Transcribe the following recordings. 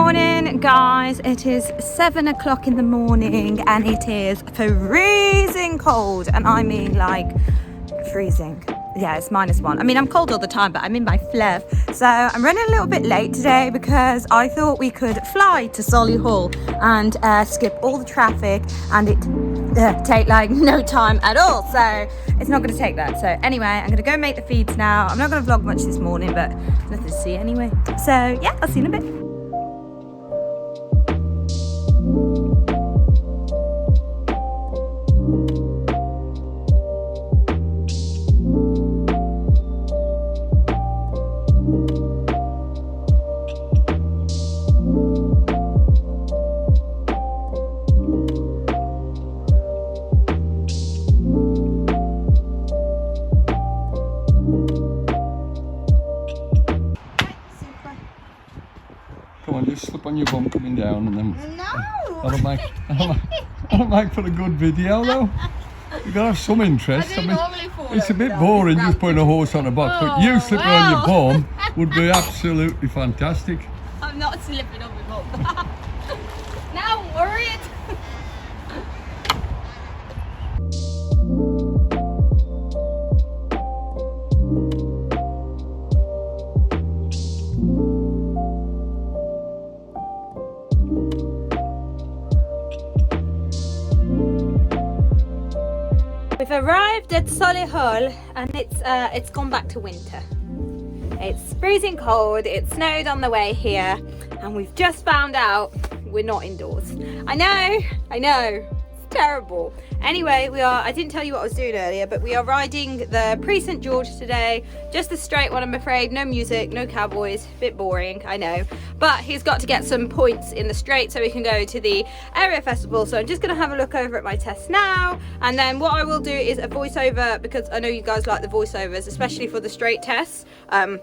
morning, guys. It is 7 o'clock in the morning and it is freezing cold, and I mean like freezing. Yeah, it's -1. I mean, I'm cold all the time, but I'm in my fluff. So I'm running a little bit late today because I thought we could fly to Solihull and skip all the traffic, and it take like no time at all. So it's not going to take that. So anyway, I'm going to go make the feeds now. I'm not going to vlog much this morning, but nothing to see anyway. So yeah, I'll see you in a bit. Come on, just slip on your bum coming down and then... No! That'll make for a good video though. You've got to have some interest. I normally fall it's a bit over boring just putting a horse on a box, but you slipping on your bum would be absolutely fantastic. I'm not slipping on my bum. Now I'm worried. We've arrived at Solihull and it's gone back to winter. It's freezing cold, it snowed on the way here, and we've just found out we're not indoors. I know, it's terrible. Anyway, I didn't tell you what I was doing earlier, but we are riding the Pre-St. George today. Just a straight one, I'm afraid. No music, no cowboys, bit boring, I know. But he's got to get some points in the straight so we can go to the area festival. So I'm just gonna have a look over at my test now. And then what I will do is a voiceover, because I know you guys like the voiceovers, especially for the straight tests.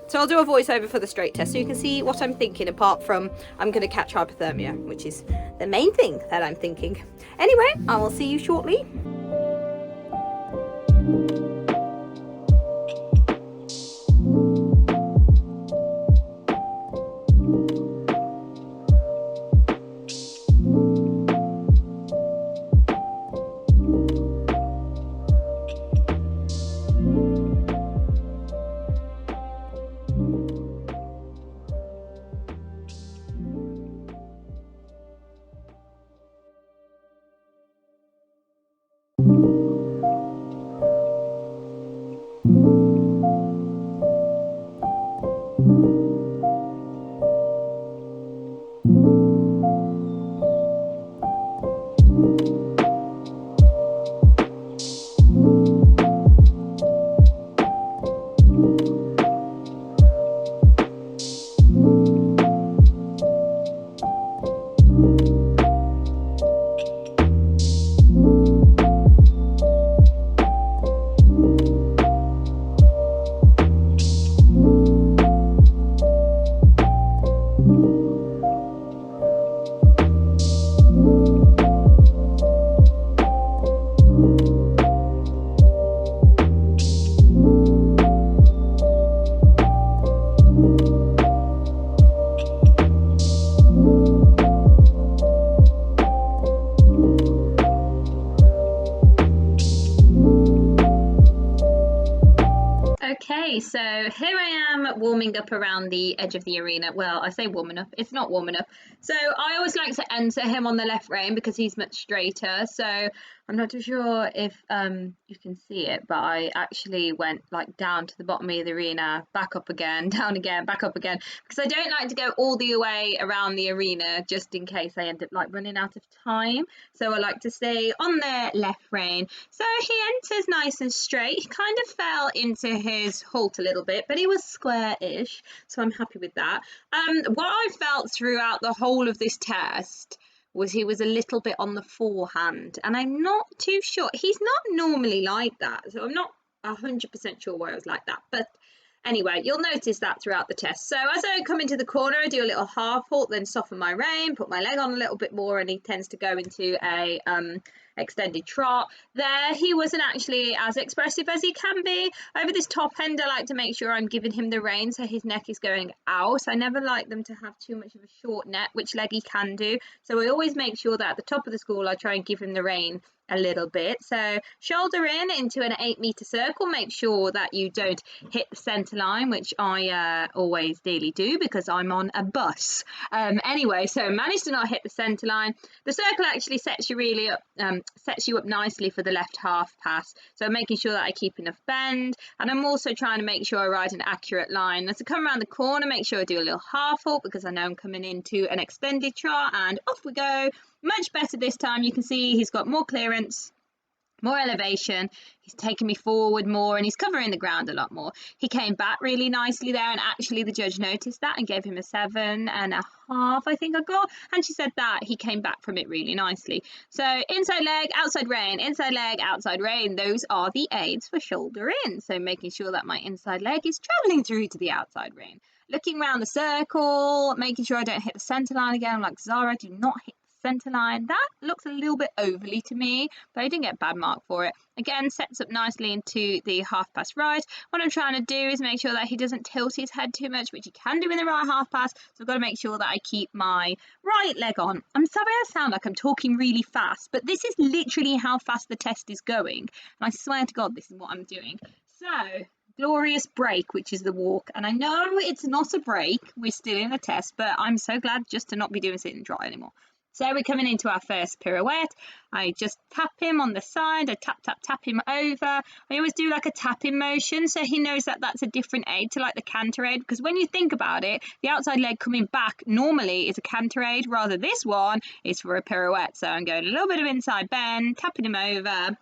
So I'll do a voiceover for the straight test so you can see what I'm thinking, apart from I'm gonna catch hypothermia, which is the main thing that I'm thinking. Anyway, I will see you shortly. Okay, so here I am warming up around the edge of the arena. Well, I say warming up, it's not warming up. So I always like to enter him on the left rein because he's much straighter. So I'm not too sure if you can see it, but I actually went like down to the bottom of the arena, back up again, down again, back up again, because I don't like to go all the way around the arena just in case I end up like running out of time. So I like to stay on the left rein. So he enters nice and straight. He kind of fell into his halt a little bit, but he was square-ish, so I'm happy with that. What I felt throughout the whole of this test was he was a little bit on the forehand, and I'm not too sure. He's not normally like that, so I'm not 100% sure why I was like that. But anyway, you'll notice that throughout the test. So as I come into the corner, I do a little half halt, then soften my rein, put my leg on a little bit more, and he tends to go into a extended trot. There he wasn't actually as expressive as he can be. Over this top end, I like to make sure I'm giving him the rein so his neck is going out. I never like them to have too much of a short neck, which leg he can do. So I always make sure that at the top of the school I try and give him the rein a little bit. So shoulder in into an 8-meter circle. Make sure that you don't hit the center line, which I always daily do because I'm on a bus. Anyway, so manage to not hit the center line. The circle actually sets you up nicely for the left half pass. So I'm making sure that I keep enough bend, and I'm also trying to make sure I ride an accurate line. As I come around the corner, make sure I do a little half halt because I know I'm coming into an extended trot, and off we go. Much better this time. You can see he's got more clearance, more elevation. He's taking me forward more, and he's covering the ground a lot more. He came back really nicely there, and actually the judge noticed that and gave him a 7.5, I think I got, and she said that he came back from it really nicely. So inside leg, outside rein, inside leg, outside rein, those are the aids for shoulder in. So making sure that my inside leg is traveling through to the outside rein. Looking around the circle, making sure I don't hit the center line again. I'm like, Zara, do not hit center line. That looks a little bit overly to me, but I didn't get a bad mark for it. Again, sets up nicely into the half pass ride. What I'm trying to do is make sure that he doesn't tilt his head too much, which he can do in the right half pass. So I've got to make sure that I keep my right leg on. I'm sorry I sound like I'm talking really fast, but this is literally how fast the test is going. And I swear to God, this is what I'm doing. So glorious break, which is the walk, and I know it's not a break, we're still in a test, but I'm so glad just to not be doing sit and trot anymore. So we're coming into our first pirouette. I just tap him on the side. I tap him over. I always do like a tapping motion so he knows that that's a different aid to like the canter aid, because when you think about it, the outside leg coming back normally is a canter aid, rather this one is for a pirouette. So I'm going a little bit of inside bend, tapping him over.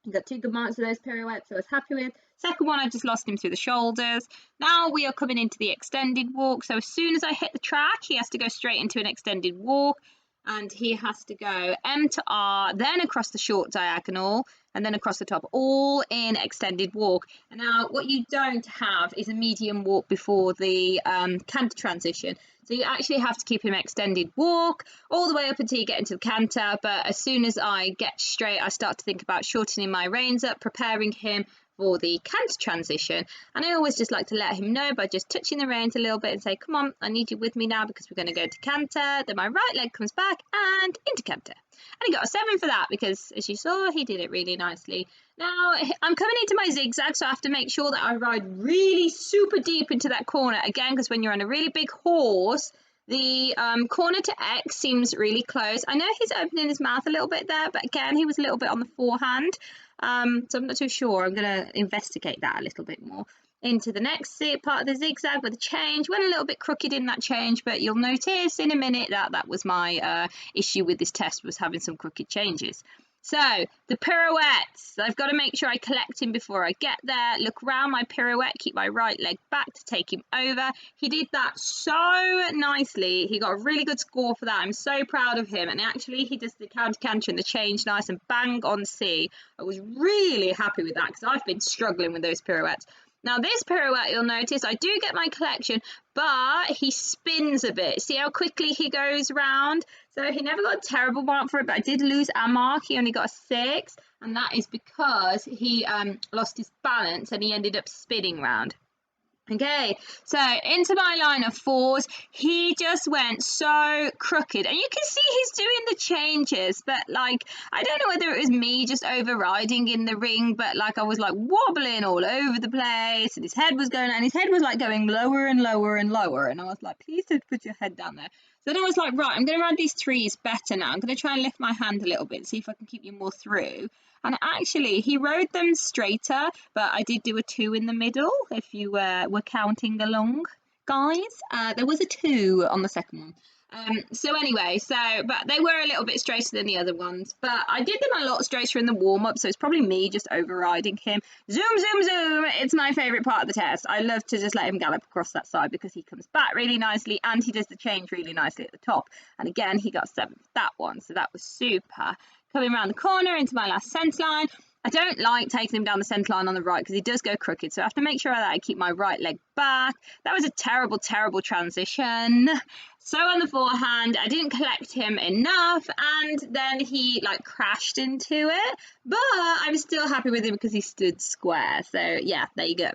He got 2 good marks of those pirouettes, so I was happy with. Second one, I just lost him through the shoulders. Now we are coming into the extended walk. So as soon as I hit the track, he has to go straight into an extended walk. And he has to go M to R, then across the short diagonal, and then across the top, all in extended walk. And now what you don't have is a medium walk before the canter transition. So you actually have to keep him extended walk all the way up until you get into the canter. But as soon as I get straight, I start to think about shortening my reins up, preparing him for the canter transition. And I always just like to let him know by just touching the reins a little bit and say, come on, I need you with me now because we're going to go to canter. Then my right leg comes back and into canter. And he got a 7 for that because, as you saw, he did it really nicely. Now I'm coming into my zigzag, so I have to make sure that I ride really super deep into that corner again, because when you're on a really big horse, the corner to X seems really close. I know he's opening his mouth a little bit there, but again, he was a little bit on the forehand. So I'm not too sure. I'm going to investigate that a little bit more. Into the next part of the zigzag with a change. Went a little bit crooked in that change, but you'll notice in a minute that that was my issue with this test, was having some crooked changes. So the pirouettes, I've got to make sure I collect him before I get there. Look around my pirouette, keep my right leg back to take him over. He did that so nicely. He got a really good score for that. I'm so proud of him. And actually he does the counter canter and the change nice and bang on C. I was really happy with that because I've been struggling with those pirouettes. Now this pirouette, you'll notice I do get my collection, but he spins a bit. See how quickly he goes round? So he never got a terrible mark for it, but I did lose a mark. He only got a 6, and that is because he lost his balance and he ended up spinning round. Okay, so into my line of 4s, he just went so crooked, and you can see he's doing the changes, but like, I don't know whether it was me just overriding in the ring, but like I was like wobbling all over the place, and his head was going, and his head was like going lower and lower and lower, and I was like, please don't put your head down there. So then I was like, right, I'm going to ride these 3s better now. I'm going to try and lift my hand a little bit, see if I can keep you more through. And actually, he rode them straighter, but I did do a 2 in the middle, if you were counting along, guys. There was a 2 on the second one. So anyway, but they were a little bit straighter than the other ones. But I did them a lot straighter in the warm-up, so it's probably me just overriding him. Zoom, zoom, zoom. It's my favourite part of the test. I love to just let him gallop across that side because he comes back really nicely and he does the change really nicely at the top. And again, he got 7 for that one, so that was super. Coming around the corner into my last centre line. I don't like taking him down the centre line on the right because he does go crooked. So I have to make sure that I keep my right leg back. That was a terrible, terrible transition. So on the forehand, I didn't collect him enough, and then he like crashed into it. But I'm still happy with him because he stood square. So yeah, there you go.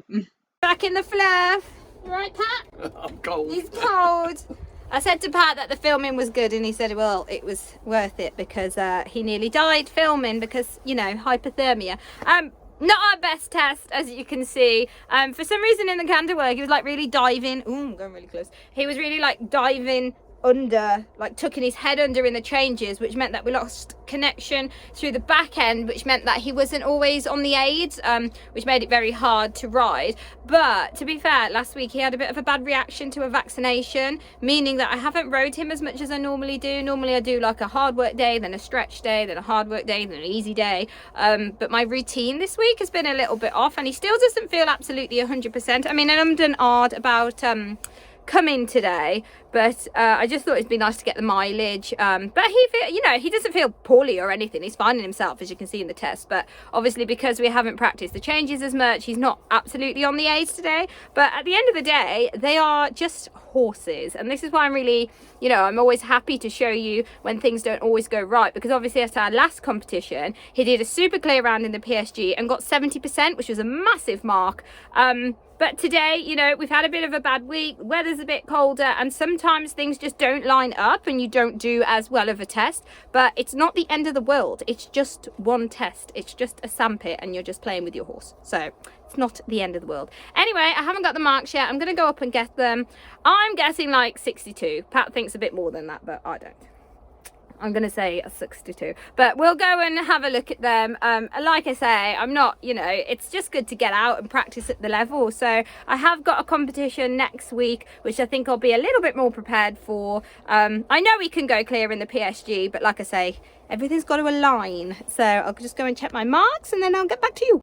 Back in the fluff. You right, Pat? I'm cold. He's cold. I said to Pat that the filming was good, and he said, well, it was worth it because he nearly died filming because, you know, hypothermia. Not our best test, as you can see. For some reason in the canter work, he was like really diving. Ooh, I'm going really close. He was really like diving under, like tucking his head under in the changes, which meant that we lost connection through the back end, which meant that he wasn't always on the aids, which made it very hard to ride. But to be fair, last week he had a bit of a bad reaction to a vaccination, meaning that I haven't rode him as much as I normally do. Normally I do like a hard work day, then a stretch day, then a hard work day, then an easy day, but my routine this week has been a little bit off, and he still doesn't feel absolutely 100%. I mean, I'm done hard about coming today, but I just thought it'd be nice to get the mileage. But he doesn't feel poorly or anything. He's finding himself, as you can see in the test. But obviously, because we haven't practiced the changes as much, he's not absolutely on the aids today. But at the end of the day, they are just horses, and this is why I'm really, I'm always happy to show you when things don't always go right, because obviously at our last competition he did a super clear round in the PSG and got 70%, which was a massive mark. But today, we've had a bit of a bad week, weather's a bit colder, and sometimes things just don't line up and you don't do as well of a test. But it's not the end of the world. It's just one test. It's just a sandpit and you're just playing with your horse. So it's not the end of the world. Anyway, I haven't got the marks yet. I'm going to go up and get them. I'm guessing like 62. Pat thinks a bit more than that, but I don't. I'm going to say a 62, but we'll go and have a look at them. Like I say, I'm not, it's just good to get out and practice at the level. So I have got a competition next week, which I think I'll be a little bit more prepared for. I know we can go clear in the PSG, but like I say, everything's got to align. So I'll just go and check my marks and then I'll get back to you.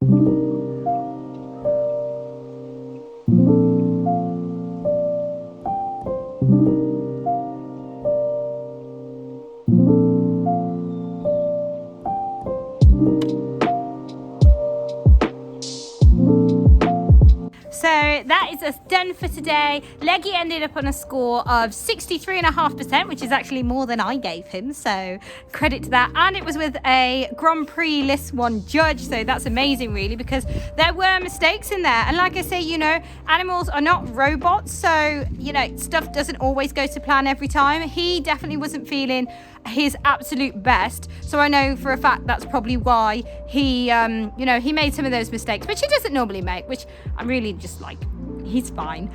So that is us done for today. Leggy ended up on a score of 63.5%, which is actually more than I gave him, so credit to that. And it was with a Grand Prix List 1 judge, so that's amazing really, because there were mistakes in there. And like I say, animals are not robots, so stuff doesn't always go to plan every time. He definitely wasn't feeling his absolute best, so I know for a fact that's probably why he he made some of those mistakes, which he doesn't normally make, which I'm really just like, he's fine.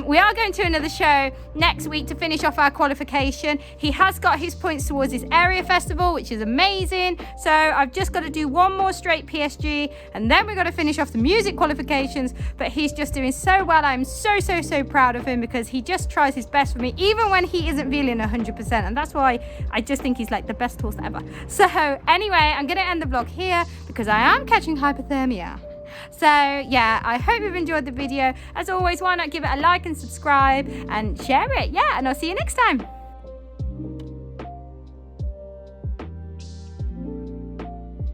We are going to another show next week to finish off our qualification. He has got his points towards his area festival, which is amazing. So I've just got to do one more straight PSG, and then we've got to finish off the music qualifications. But he's just doing so well. I'm so proud of him, because he just tries his best for me, even when he isn't feeling 100%. And that's why I just think he's like the best horse ever. So anyway, I'm going to end the vlog here because I am catching hypothermia. So yeah, I hope you've enjoyed the video. As always, why not give it a like and subscribe and share it? Yeah, and I'll see you next time.